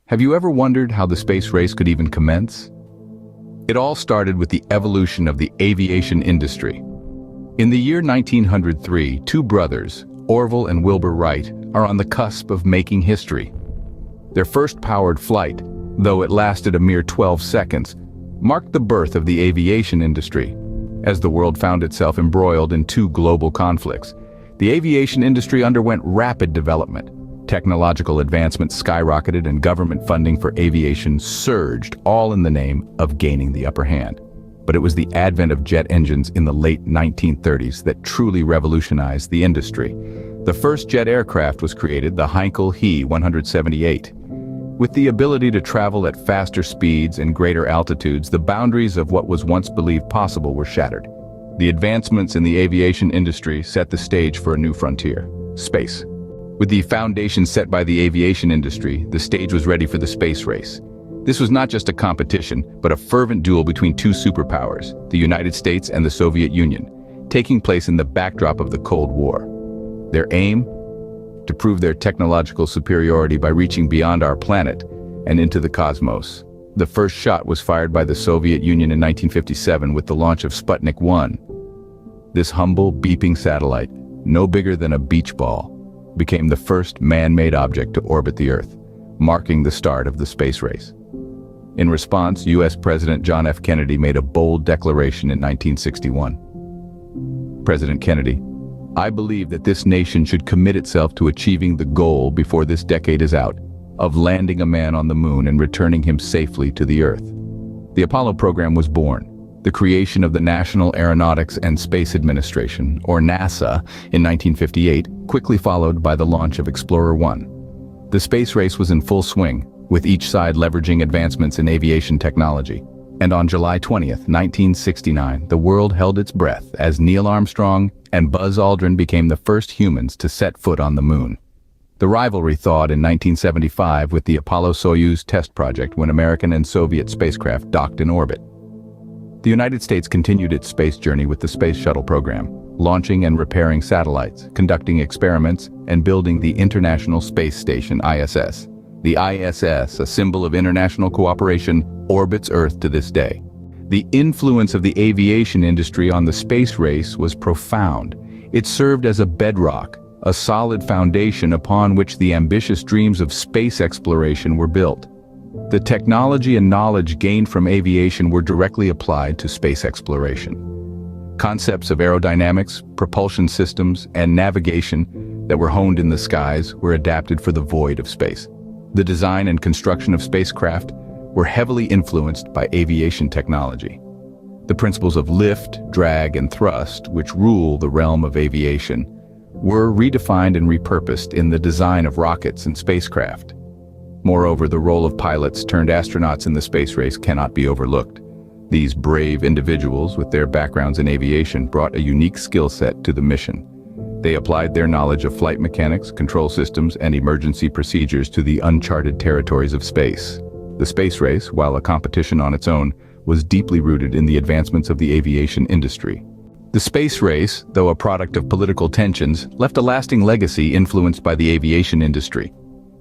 Have you ever wondered how the space race could even commence? It all started with the evolution of the aviation industry. In the year 1903, two brothers, Orville and Wilbur Wright, are on the cusp of making history. Their first powered flight, though it lasted a mere 12 seconds, marked the birth of the aviation industry. As the world found itself embroiled in two global conflicts, the aviation industry underwent rapid development. Technological advancements skyrocketed and government funding for aviation surged, all in the name of gaining the upper hand. But it was the advent of jet engines in the late 1930s that truly revolutionized the industry. The first jet aircraft was created, the Heinkel He 178. With the ability to travel at faster speeds and greater altitudes, the boundaries of what was once believed possible were shattered. The advancements in the aviation industry set the stage for a new frontier: space. With the foundation set by the aviation industry, the stage was ready for the space race. This was not just a competition, but a fervent duel between two superpowers, the United States and the Soviet Union, taking place in the backdrop of the Cold War. Their aim? To prove their technological superiority by reaching beyond our planet and into the cosmos. The first shot was fired by the Soviet Union in 1957 with the launch of Sputnik 1. This humble, beeping satellite, no bigger than a beach ball, became the first man-made object to orbit the Earth, marking the start of the space race. In response, U.S. President John F. Kennedy made a bold declaration in 1961. President Kennedy: "I believe that this nation should commit itself to achieving the goal before this decade is out, of landing a man on the moon and returning him safely to the Earth." The Apollo program was born, the creation of the National Aeronautics and Space Administration, or NASA, in 1958, quickly followed by the launch of Explorer 1. The space race was in full swing, with each side leveraging advancements in aviation technology. And on July 20th, 1969, the world held its breath as Neil Armstrong and Buzz Aldrin became the first humans to set foot on the moon. The rivalry thawed in 1975 with the Apollo-Soyuz test project when American and Soviet spacecraft docked in orbit. The United States continued its space journey with the Space Shuttle program, launching and repairing satellites, conducting experiments, and building the International Space Station, ISS. The ISS, a symbol of international cooperation, orbits Earth to this day. The influence of the aviation industry on the space race was profound. It served as a bedrock, a solid foundation upon which the ambitious dreams of space exploration were built. The technology and knowledge gained from aviation were directly applied to space exploration. Concepts of aerodynamics, propulsion systems, and navigation that were honed in the skies were adapted for the void of space. The design and construction of spacecraft were heavily influenced by aviation technology. The principles of lift, drag, and thrust, which rule the realm of aviation, were redefined and repurposed in the design of rockets and spacecraft. Moreover, the role of pilots turned astronauts in the space race cannot be overlooked. These brave individuals, with their backgrounds in aviation, brought a unique skill set to the mission. They applied their knowledge of flight mechanics, control systems, and emergency procedures to the uncharted territories of space. The space race, while a competition on its own, was deeply rooted in the advancements of the aviation industry. The space race, though a product of political tensions, left a lasting legacy influenced by the aviation industry.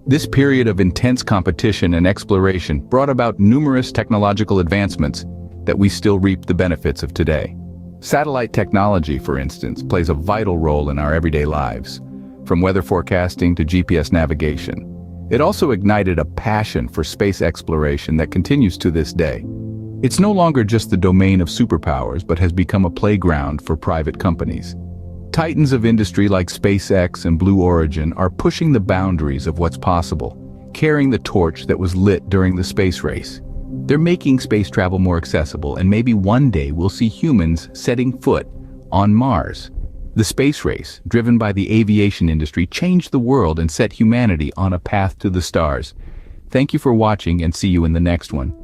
This period of intense competition and exploration brought about numerous technological advancements that we still reap the benefits of today. Satellite technology, for instance, plays a vital role in our everyday lives, from weather forecasting to GPS navigation. It also ignited a passion for space exploration that continues to this day. It's no longer just the domain of superpowers, but has become a playground for private companies. Titans of industry like SpaceX and Blue Origin are pushing the boundaries of what's possible, carrying the torch that was lit during the space race. They're making space travel more accessible, and maybe one day we'll see humans setting foot on Mars. The space race, driven by the aviation industry, changed the world and set humanity on a path to the stars. Thank you for watching, and see you in the next one.